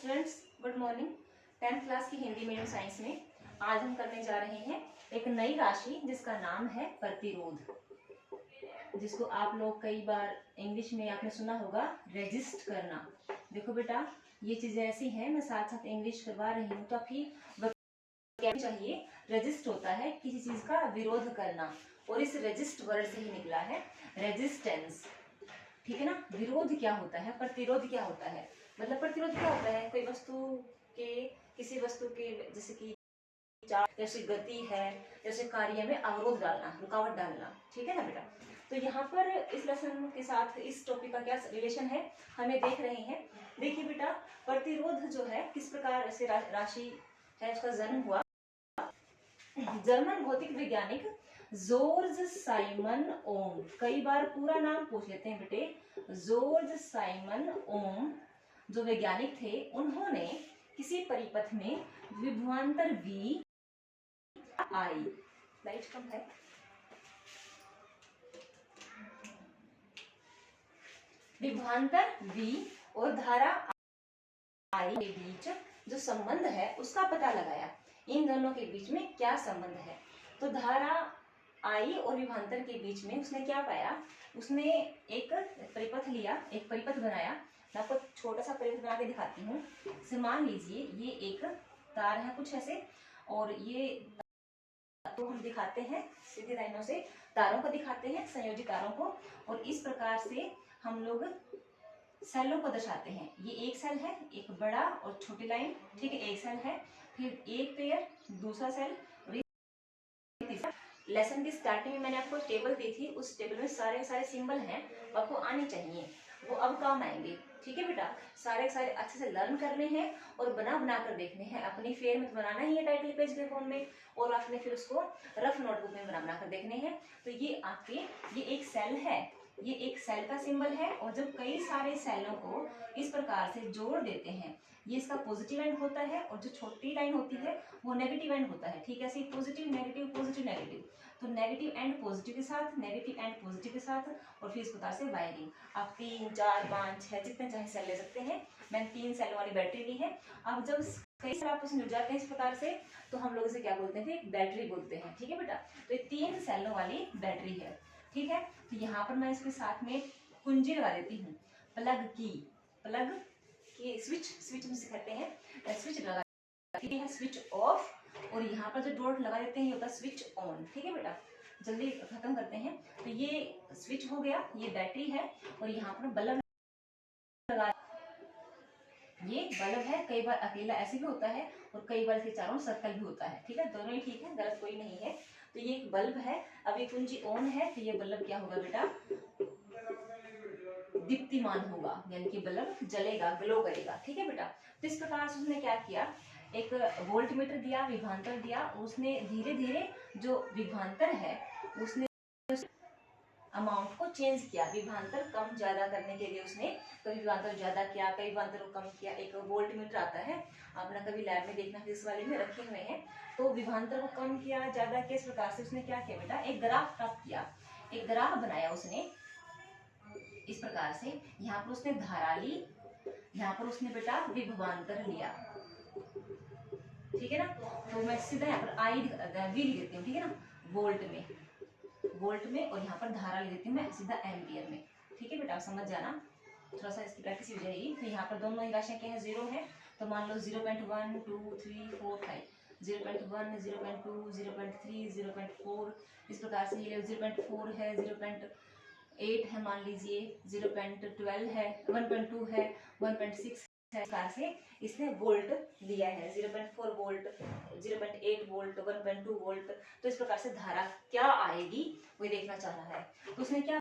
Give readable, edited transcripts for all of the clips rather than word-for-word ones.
Students, good morning. 10th class की Hindi medium science में आज हम करने जा रहे हैं एक नई राशि जिसका नाम है प्रतिरोध, जिसको आप लोग कई बार इंग्लिश में आपने सुना होगा रेजिस्ट करना। देखो बेटा, ये चीजें ऐसी हैं, मैं साथ साथ इंग्लिश करवा रही हूँ तो आपकी क्या चाहिए। रेजिस्ट होता है किसी चीज का विरोध करना, और इस रेजिस्ट वर्ड से ही निकला है रेजिस्टेंस, ठीक है ना। विरोध क्या होता है, प्रतिरोध क्या होता है, मतलब प्रतिरोध क्या होता है, कोई वस्तु के किसी वस्तु के जैसे कि जैसे गति है, जैसे कार्य में अवरोध डालना, रुकावट डालना, ठीक है ना बेटा। तो यहाँ पर इस लेसन के साथ इस टॉपिक का क्या रिलेशन है हमें देख रहे हैं। देखिए बेटा, प्रतिरोध जो है किस प्रकार से राशि है, उसका जन्म हुआ जर्मन भौतिक वैज्ञानिक जॉर्ज साइमन ओम। कई बार पूरा नाम पूछ लेते हैं बेटे। जॉर्ज साइमन ओम जो वैज्ञानिक थे, उन्होंने किसी परिपथ में विभवांतर V आई, लाइट कम है, विभवांतर V और धारा I के बीच जो संबंध है उसका पता लगाया। इन दोनों के बीच में क्या संबंध है, तो धारा I और विभवांतर के बीच में उसने क्या पाया, उसने एक परिपथ लिया, एक परिपथ बनाया। मैं आपको छोटा सा परिपथ बना के दिखाती हूँ। मान लीजिए ये एक तार है कुछ ऐसे, और ये तो हम दिखाते हैं सीधी लाइनों से, तारों को दिखाते हैं, संयोजी तारों को, और इस प्रकार से हम लोग सेलों को दर्शाते हैं। ये एक सेल है, एक बड़ा और छोटी लाइन, ठीक है, एक सेल है, फिर एक पेयर, दूसरा सेल, और तीसरा। लेसन की स्टार्टिंग में मैंने आपको टेबल दी थी, उस टेबल में सारे सिंबल हैं, आपको आने चाहिए, वो अब काम आएंगे, ठीक है बेटा। सारे अच्छे से लर्न करने हैं और बना कर देखने हैं। अपनी फेयर में तो बनाना ही है टाइटल पेज के फॉर्म में, और आपने फिर उसको रफ नोटबुक में बना कर देखने हैं। तो ये आपके ये एक सेल है, ये एक सेल का सिंबल है, और जब कई सारे सेलों को इस प्रकार से जोड़ देते हैं, ये इसका पॉजिटिव एंड होता है, और जो छोटी लाइन होती है वो नेगेटिव एंड होता है, ठीक है। ऐसे पॉजिटिव नेगेटिव पॉजिटिव नेगेटिव, तो नेगेटिव एंड पॉजिटिव के साथ, नेगेटिव एंड पॉजिटिव के साथ, और फिर इस प्रकार से वायरिंग। आप 3 4 5 6 जितने चाहे सेल ले सकते हैं। मैंने 3 सेल वाली बैटरी ली है। अब जब कई सेल आपस में जुड़ जाते हैं इस प्रकार से, तो हम लोग इसे क्या बोलते हैं, बैटरी बोलते हैं, ठीक है बेटा। तो ये 3 सेलों वाली बैटरी है, ठीक है। तो यहाँ पर मैं इसके साथ में कुंजी लगा देती हूँ, प्लग की स्विच जिसे कहते हैं, स्विच लगा है, स्विच ऑफ, और यहाँ पर जो डॉट लगा देते हैं ये होता है स्विच ऑन, ठीक है बेटा। जल्दी खत्म करते हैं। तो ये स्विच हो गया, ये बैटरी है, और यहाँ पर बल्ब लगा, ये बल्ब है। कई बार अकेला ऐसे भी होता है, और कई बार इसके चारों सर्कल भी होता है, ठीक है, दोनों ही ठीक है, गलत कोई नहीं है। तो ये एक बल्ब है, अब ये कुंजी ऑन है, तो ये बल्ब क्या होगा बेटा, दीप्तिमान होगा, यानी कि बल्ब जलेगा, ग्लो करेगा, ठीक है बेटा। तो इस प्रकार से उसने क्या किया, एक वोल्ट मीटर दिया, विभवांतर दिया, उसने धीरे धीरे जो विभवांतर है उसने अमाउंट को चेंज किया, विभवांतर कम ज्यादा करने के लिए उसने कभी विभवांतर ज्यादा किया, कभी विभवांतर को कम किया। एक वोल्ट मीटर आता है, आपने कभी लैब में देखना, फिजिक्स वाले में रखे हुए हैं। तो विभवांतर को कम किया, ज्यादा किया, इस प्रकार से उसने क्या किया बेटा, एक ग्राफ प्राप्त किया, एक ग्राफ बनाया उसने इस प्रकार से। यहाँ पर उसने धारा ली, यहाँ पर उसने बेटा विभवांतर लिया, ठीक है ना। तो मैं सीधा यहाँ पर आई वी लिख देती हूँ, ठीक है ना, वोल्ट में, और यहाँ पर धारा लिख देती हूँ मैं सीधा एम्पियर में, ठीक है बेटा, समझ जाना, थोड़ा सा इसकी प्रैक्टिस हो जाएगी। तो यहाँ पर दोनों ही राशियाँ क्या है, 0 है, तो मान लो 0.1 2 3 4 5, 0.1 0.2 0.3 0.4, इस प्रकार से ये 0.4 है, 0.8 है, मान लीजिए 0.12 है, 1.2 है, 1.6 प्रकार से इसने वोल्ट दिया है, 0.4 वोल्ट, 0.8 वोल्ट, 1.2 वोल्ट। तो इस प्रकार से धारा क्या आएगी वो देखना चाह रहा है। तो उसने क्या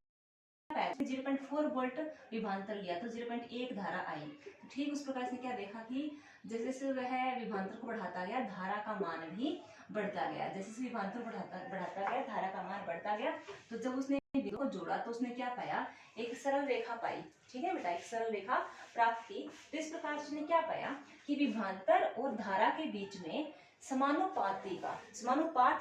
0.4 वोल्ट विभवांतर लिया, तो 0.1 धारा आई। तो ठीक उस प्रकार से क्या देखा कि जैसे जैसे वह विभवांतर को बढ़ाता गया, धारा का मान भी बढ़ता गया, जैसे जैसे विभवांतर बढ़ाता गया, धारा का मान बढ़ता गया। तो जब उसने को जोड़ा तो उसने क्या पाया, एक सरल रेखा पाई, ठीक है बेटा, एक सरल रेखा प्राप्त की। तो इस प्रकार से उसने क्या पाया कि विभवांतर और धारा के बीच में समानुपात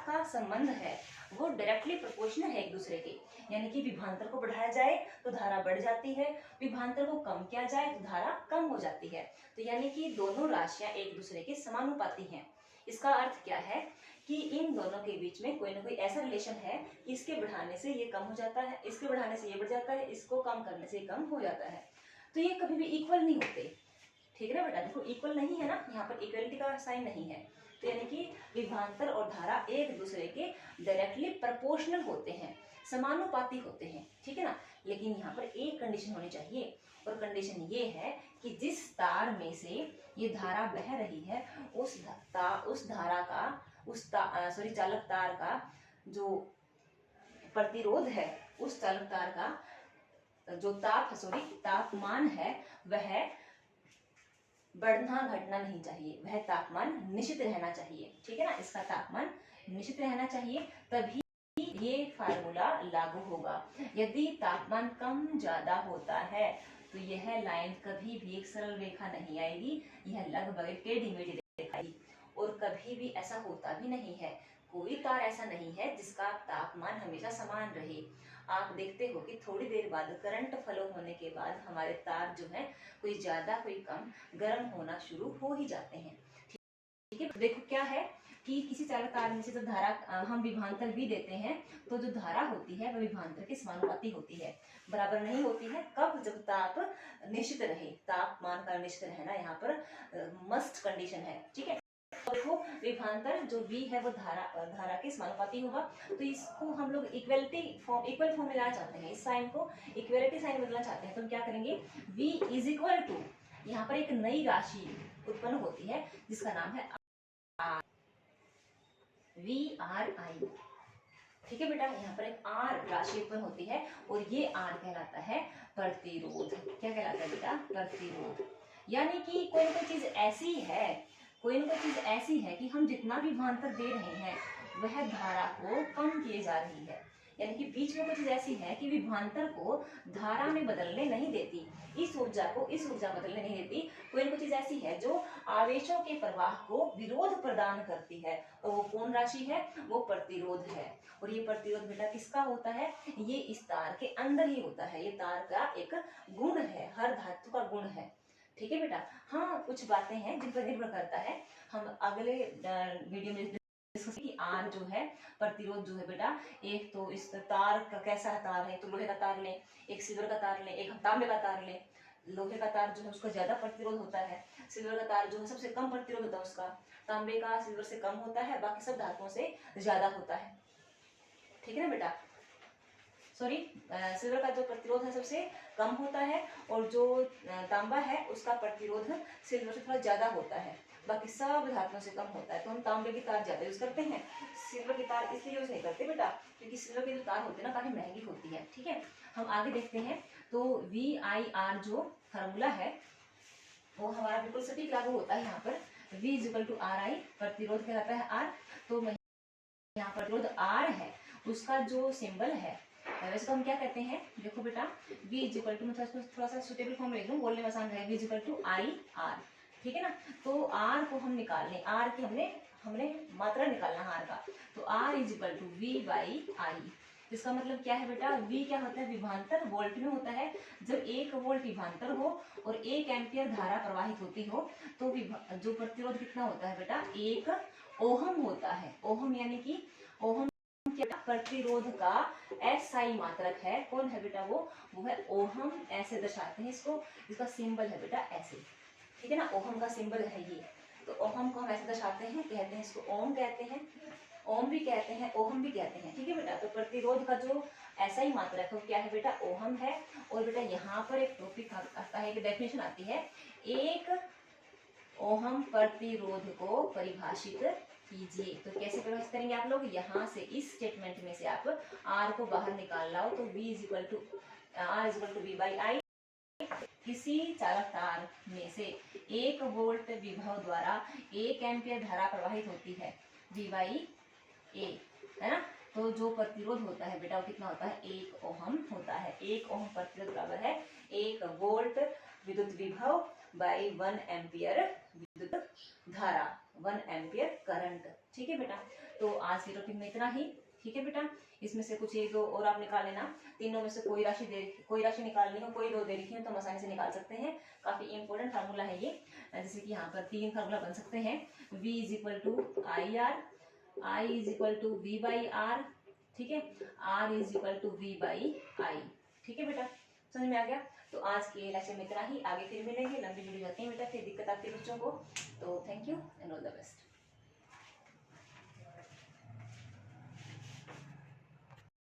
का संबंध है वो डायरेक्टली प्रोपोर्शनल है एक दूसरे के। यानी कि विभवांतर को बढ़ाया जाए तो धारा बढ़ जाती है, विभवांतर को कम किया जाए तो धारा कम हो जाती है। तो यानी कि दोनों राशियां एक दूसरे के समानुपाती हैं। इसका अर्थ क्या है कि इन दोनों के बीच में कोई ना कोई ऐसा रिलेशन है, इसके बढ़ाने से ये कम हो जाता है, इसके बढ़ाने से ये बढ़ जाता है, इसको कम करने से ये कम हो जाता है। तो ये कभी भी इक्वल नहीं होते, ठीक है ना बेटा। देखो इक्वल नहीं है ना, यहाँ पर इक्वलिटी का साइन नहीं है। तो यानी कि विभवांतर और धारा एक दूसरे के डायरेक्टली प्रोपोर्शनल होते हैं, समानुपाती होते हैं, ठीक है ना। लेकिन यहाँ पर एक कंडीशन होनी चाहिए, और कंडीशन ये है कि जिस तार में से ये धारा बह रही है उस धारा का चालक तार का जो प्रतिरोध है, उस चालक तार का जो तापमान है वह बढ़ना घटना नहीं चाहिए, वह तापमान निश्चित रहना चाहिए, ठीक है ना। इसका तापमान निश्चित रहना चाहिए, तभी ये फार्मूला लागू होगा। यदि तापमान कम ज्यादा होता है तो यह लाइन कभी भी एक सरल रेखा नहीं आएगी, यह लगभग टेढ़ी मेढ़ी दिखाएगी। और कभी भी ऐसा होता भी नहीं है, कोई तार ऐसा नहीं है जिसका तापमान हमेशा समान रहे। आप देखते हो कि थोड़ी देर बाद करंट फ्लो होने के बाद हमारे तार जो है कोई ज्यादा कोई कम गर्म होना शुरू हो ही जाते हैं, ठीक है। देखो क्या है कि किसी चालक तार में से जब धारा हम विभवांतर भी देते हैं तो जो धारा होती है वह विभवांतर के समानुपाती होती है, बराबर नहीं होती है। कब? जब ताप निश्चित रहे, तापमान का निश्चित रहना यहाँ पर मस्ट कंडीशन है, ठीक है। देखो विभवांतर जो V है वो धारा के समानुपाती होगा। तो इसको हम लोग इक्वल फॉर्म में लाना चाहते हैं, इस साइन को इक्वलिटी साइन में बदलना चाहते हैं। तो हम क्या करेंगे, V इज इक्वल टू, यहाँ पर एक नई राशि उत्पन्न होती है जिसका नाम है VRI, ठीक है बेटा। यहाँ पर एक R राशि उत्पन्न होती है और ये R कहलाता है प्रतिरोध। क्या कहलाता है बेटा? प्रतिरोध। यानी कि कोई ना कोई चीज ऐसी है कि हम जितना भी विभवांतर दे रहे हैं वह धारा को कम किए जा रही है। यानी कि बीच में कोई चीज ऐसी है कि विभवांतर को धारा में बदलने नहीं देती, इस ऊर्जा बदलने नहीं देती। कोई ना कोई चीज ऐसी है जो आवेशों के प्रवाह को विरोध प्रदान करती है, और वो कौन राशि है? वो प्रतिरोध है। और ये प्रतिरोध बेटा किसका होता है? ये इस तार के अंदर ही होता है, ये तार का एक गुण है, हर धातु का गुण है, ठीक है बेटा। हाँ, कुछ बातें हैं जिन पर निर्भर करता है, हम अगले वीडियो में डिस्कस कि आर जो है प्रतिरोध जो है बेटा, एक तो इस तार का कैसा तार है, तो लोहे का तार लें, एक सिल्वर का तार लें, एक हम तांबे का तार लें। लोहे का तार जो है उसका ज्यादा प्रतिरोध होता है, सिल्वर का तार जो है सबसे कम प्रतिरोध होता है उसका, तांबे का सिल्वर से कम होता है, बाकी सब धातुओं से ज्यादा होता है, ठीक है ना बेटा। सॉरी, सिल्वर का जो प्रतिरोध है सबसे कम होता है, और जो तांबा है उसका प्रतिरोध सिल्वर से थोड़ा ज्यादा होता है, बाकी सब धातुओं से कम होता है। तो हम तांबे की तार ज्यादा यूज करते हैं, सिल्वर की तार इसलिए यूज नहीं करते बेटा क्योंकि सिल्वर की जो तार होती है ना काफी महंगी होती है, ठीक है। हम आगे देखते हैं। तो VIR जो फार्मूला है वो हमारा बिल्कुल सटीक लागू होता है। यहाँ पर V इक्वल टू RI, प्रतिरोध कहलाता है R। तो यहाँ प्रतिरोध R है, उसका जो सिंबल है वैसे तो हम क्या कहते हैं, देखो बेटा V इक्वल टू, मैं थोड़ा सा सुटेबल फॉर्म ले लूँ, बोलने में आसान है, V इक्वल टू IR, ठीक है ना। तो R को हम निकाल लें, R की हमने मात्रा निकालना R का, तो R is equal to V by I। इसका मतलब क्या है बेटा? V क्या होता है? विभवांतर वोल्ट में होता है। जब 1 वोल्ट विभवांतर हो और 1 एम्पियर धारा प्रवाहित होती हो तो जो प्रतिरोध कितना होता है बेटा? 1 ओहम होता है। ओहम यानी कि ओहम प्रतिरोध का SI मात्रक है। कौन है बेटा? वो है ओहम, ऐसे दर्शाते हैं इसको, इसका सिंबल है बेटा ऐसे, ठीक है ना। ओहम का सिंबल है ये, तो ओहम को हम ऐसे दर्शाते हैं, कहते हैं इसको ओम कहते हैं, ओम भी कहते हैं, ओहम भी कहते हैं, ठीक है बेटा। तो प्रतिरोध का जो SI मात्रक है वो क्या है बेटा? ओहम है। और बेटा यहाँ पर एक टॉपिक आता है, एक डेफिनेशन आती है, एक ओहम प्रतिरोध को परिभाषित कीजिए। तो कैसे परिभाषित करेंगे आप लोग? यहाँ से इस स्टेटमेंट में से आप R को बाहर निकाल लाओ, तो R equal to V by I। किसी चालक तार में से 1 वोल्ट विभव द्वारा 1 एम्पियर धारा प्रवाहित होती है, V बाई A, है ना। तो जो प्रतिरोध होता है बेटा वो कितना होता है? 1 ओहम होता है। 1 ओहम प्रतिरोध बराबर है 1 वोल्ट विद्युत विभव बाई 1 एम्पियर विद्युत धारा, 1 एम्पियर करंट। ठीक है बेटा, तो आज के टॉपिक में इतना ही। ठीक है बेटा, इसमें से कुछ एक दो और आप निकाल लेना। तीनों में से कोई राशि निकालनी हो, कोई दो दे रखी हो तो हम आसानी से निकाल सकते हैं। काफी इंपॉर्टेंट फार्मूला है ये। जैसे कि यहाँ पर 3 फार्मूला बन सकते हैं। V is equal to I R, I is equal to V by R, ठीक है, R is equal to V by I. ठीक है बेटा, समझ में आ गया। तो आज के लेक्चर में इतना ही, आगे फिर मिलेंगे। लंबी वीडियो जाती है बेटा, फिर दिक्कत आती है बच्चों को। तो thank you and all the best.